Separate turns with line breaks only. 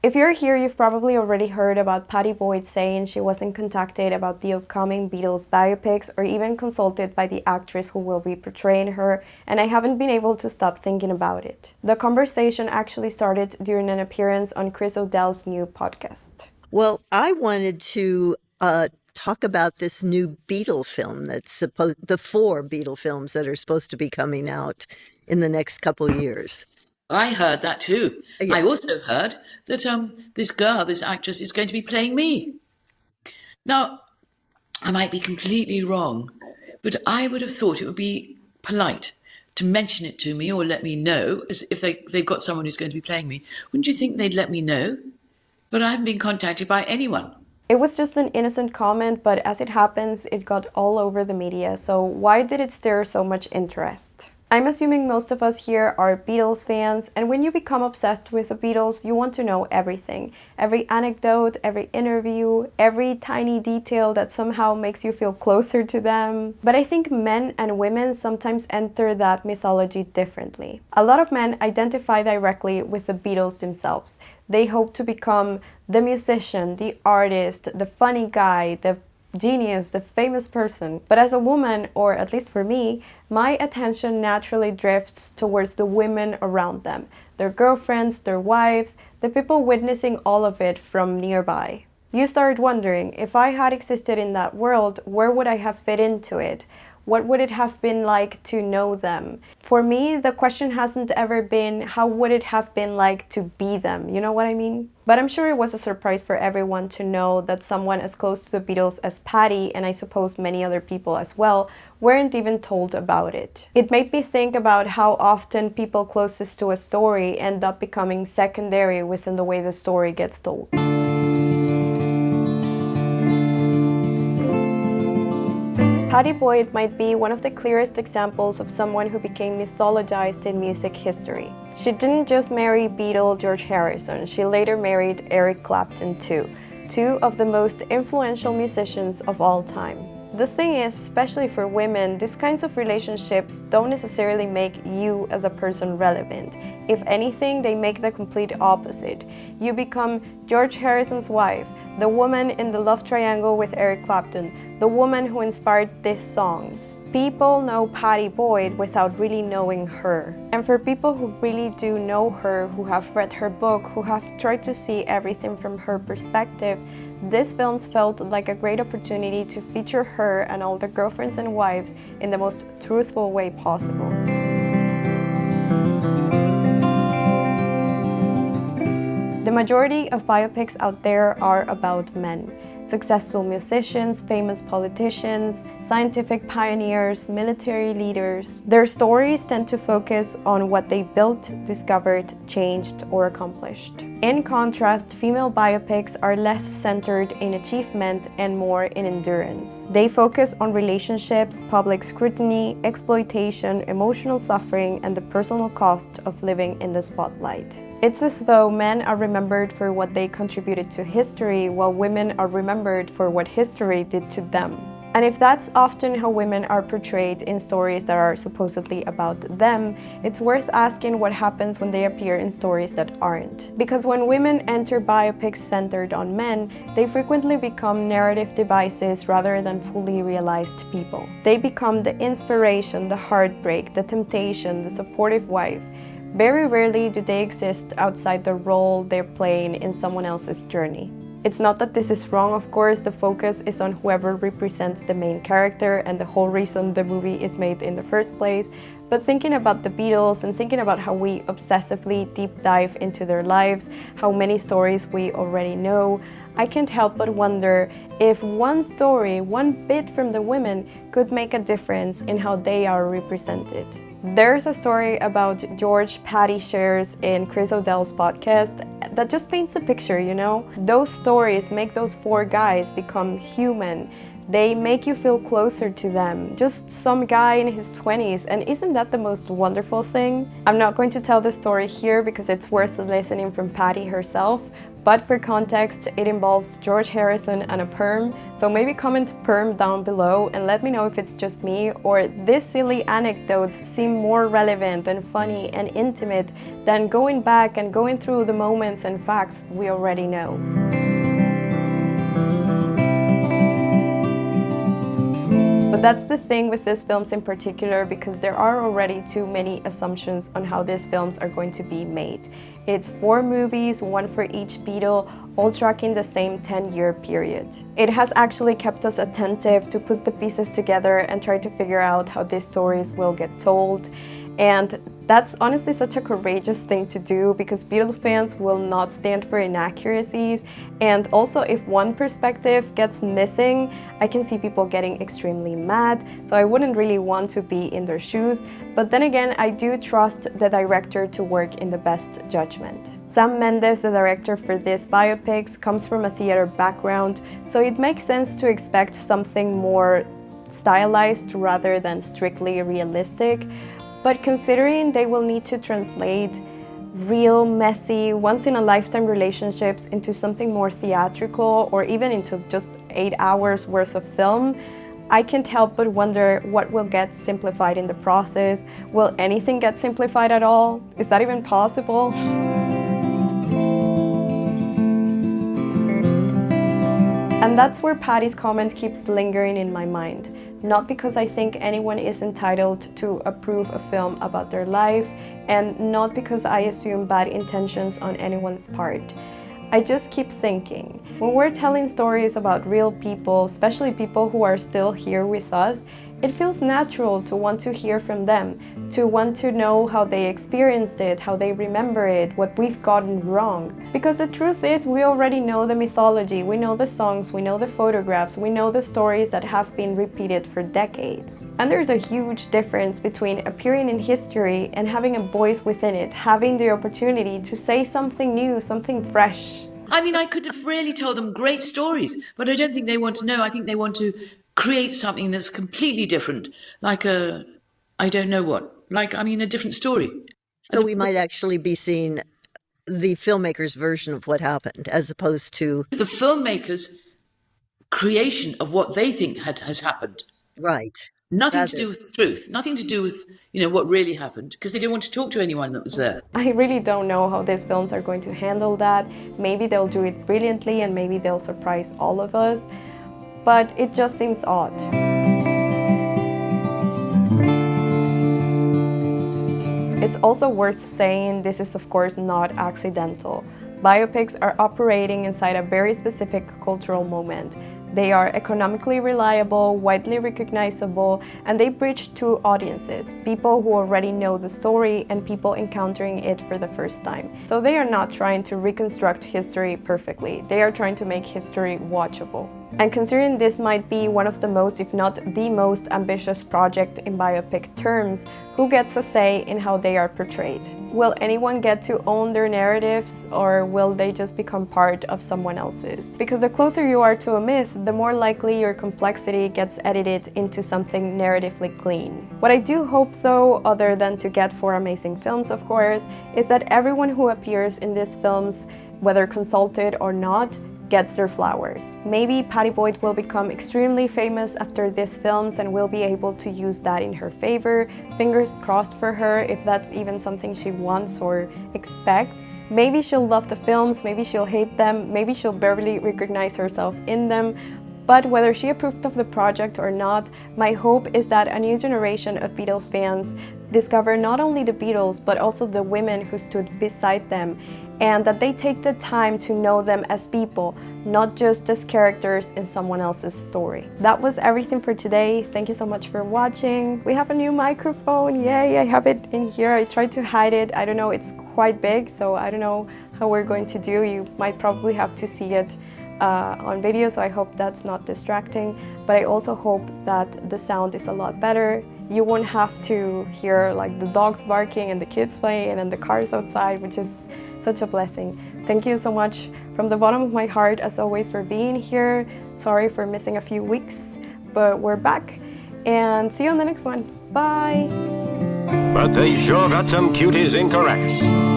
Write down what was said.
If you're here, you've probably already heard about Pattie Boyd saying she wasn't contacted about the upcoming Beatles biopics or even consulted by the actress who will be portraying her, and I haven't been able to stop thinking about it. The conversation actually started during an appearance on Chris O Dell's new podcast.
Well, I wanted to talk about this new Beatle film the four Beatle films that are supposed to be coming out in the next couple years.
I heard that too.
Yes.
I also heard that this actress, is going to be playing me. Now, I might be completely wrong, but I would have thought it would be polite to mention it to me or let me know, as if they've got someone who's going to be playing me. Wouldn't you think they'd let me know? But I haven't been contacted by anyone.
It was just an innocent comment, but as it happens, it got all over the media, so why did it stir so much interest? I'm assuming most of us here are Beatles fans, and when you become obsessed with the Beatles, you want to know everything. Every anecdote, every interview, every tiny detail that somehow makes you feel closer to them. But I think men and women sometimes enter that mythology differently. A lot of men identify directly with the Beatles themselves. They hope to become the musician, the artist, the funny guy, the genius, the famous person. But as a woman, or at least for me, my attention naturally drifts towards the women around them, their girlfriends, their wives, the people witnessing all of it from nearby. You start wondering, if I had existed in that world, where would I have fit into it? What would it have been like to know them? For me, the question hasn't ever been, how would it have been like to be them? You know what I mean? But I'm sure it was a surprise for everyone to know that someone as close to the Beatles as Pattie, and I suppose many other people as well, weren't even told about it. It made me think about how often people closest to a story end up becoming secondary within the way the story gets told. Pattie Boyd might be one of the clearest examples of someone who became mythologized in music history. She didn't just marry Beatle George Harrison, she later married Eric Clapton too, two of the most influential musicians of all time. The thing is, especially for women, these kinds of relationships don't necessarily make you as a person relevant. If anything, they make the complete opposite. You become George Harrison's wife, the woman in the love triangle with Eric Clapton, the woman who inspired these songs. People know Pattie Boyd without really knowing her. And for people who really do know her, who have read her book, who have tried to see everything from her perspective, these films felt like a great opportunity to feature her and all their girlfriends and wives in the most truthful way possible. The majority of biopics out there are about men. Successful musicians, famous politicians, scientific pioneers, military leaders. Their stories tend to focus on what they built, discovered, changed, or accomplished. In contrast, female biopics are less centered in achievement and more in endurance. They focus on relationships, public scrutiny, exploitation, emotional suffering, and the personal cost of living in the spotlight. It's as though men are remembered for what they contributed to history, while women are remembered for what history did to them. And if that's often how women are portrayed in stories that are supposedly about them, it's worth asking what happens when they appear in stories that aren't. Because when women enter biopics centered on men, they frequently become narrative devices rather than fully realized people. They become the inspiration, the heartbreak, the temptation, the supportive wife. Very rarely do they exist outside the role they're playing in someone else's journey. It's not that this is wrong, of course, the focus is on whoever represents the main character and the whole reason the movie is made in the first place, but thinking about the Beatles and thinking about how we obsessively deep dive into their lives, how many stories we already know, I can't help but wonder if one story, one bit from the women could make a difference in how they are represented. There's a story about George Pattie shares in Chris O Dell's podcast that just paints a picture, you know? Those stories make those four guys become human. They make you feel closer to them, just some guy in his 20s, and isn't that the most wonderful thing? I'm not going to tell the story here because it's worth listening from Pattie herself, but for context, it involves George Harrison and a perm, so maybe comment perm down below and let me know if it's just me or these silly anecdotes seem more relevant and funny and intimate than going back and going through the moments and facts we already know. But that's the thing with these films in particular, because there are already too many assumptions on how these films are going to be made. It's 4 movies, 1 for each Beatle, all tracking the same 10-year period. It has actually kept us attentive to put the pieces together and try to figure out how these stories will get told. And that's honestly such a courageous thing to do, because Beatles fans will not stand for inaccuracies. And also, if one perspective gets missing, I can see people getting extremely mad, so I wouldn't really want to be in their shoes. But then again, I do trust the director to work in the best judgment. Sam Mendes, the director for this biopics, comes from a theater background, so it makes sense to expect something more stylized rather than strictly realistic. But considering they will need to translate real, messy, once-in-a-lifetime relationships into something more theatrical or even into just 8 hours worth of film, I can't help but wonder what will get simplified in the process. Will anything get simplified at all? Is that even possible? And that's where Pattie's comment keeps lingering in my mind. Not because I think anyone is entitled to approve a film about their life, and not because I assume bad intentions on anyone's part. I just keep thinking, when we're telling stories about real people, especially people who are still here with us, it feels natural to want to hear from them, to want to know how they experienced it, how they remember it, what we've gotten wrong. Because the truth is, we already know the mythology, we know the songs, we know the photographs, we know the stories that have been repeated for decades. And there's a huge difference between appearing in history and having a voice within it, having the opportunity to say something new, something fresh.
I mean, I could have really told them great stories, but I don't think they want to know. I think they want to create something that's completely different, like a, I don't know what, a different story.
So we might actually be seeing the filmmaker's version of what happened, as opposed to
the filmmakers' creation of what they think has happened.
Right.
Nothing to do with truth, nothing to do with, what really happened, because they don't want to talk to anyone that was there.
I really don't know how these films are going to handle that. Maybe they'll do it brilliantly and maybe they'll surprise all of us, but it just seems odd. It's also worth saying this is of course not accidental. Biopics are operating inside a very specific cultural moment. They are economically reliable, widely recognizable, and they bridge two audiences, people who already know the story and people encountering it for the first time. So they are not trying to reconstruct history perfectly, they are trying to make history watchable. And considering this might be one of the most, if not the most ambitious project in biopic terms, who gets a say in how they are portrayed? Will anyone get to own their narratives, or will they just become part of someone else's? Because the closer you are to a myth, the more likely your complexity gets edited into something narratively clean. What I do hope though, other than to get 4 amazing films of course, is that everyone who appears in these films, whether consulted or not, gets their flowers. Maybe Pattie Boyd will become extremely famous after these films and will be able to use that in her favor. Fingers crossed for her, if that's even something she wants or expects. Maybe she'll love the films, maybe she'll hate them, maybe she'll barely recognize herself in them. But whether she approved of the project or not, my hope is that a new generation of Beatles fans discover not only the Beatles, but also the women who stood beside them, and that they take the time to know them as people, not just as characters in someone else's story. That was everything for today. Thank you so much for watching. We have a new microphone, yay, I have it in here. I tried to hide it, I don't know, it's quite big, so I don't know how we're going to do. You might probably have to see it on video, so I hope that's not distracting, but I also hope that the sound is a lot better. You won't have to hear like the dogs barking and the kids playing and the cars outside, which is such a blessing. Thank you so much from the bottom of my heart as always for being here. Sorry for missing a few weeks, but we're back. And see you on the next one. Bye!
But they sure got some cuties incorrect.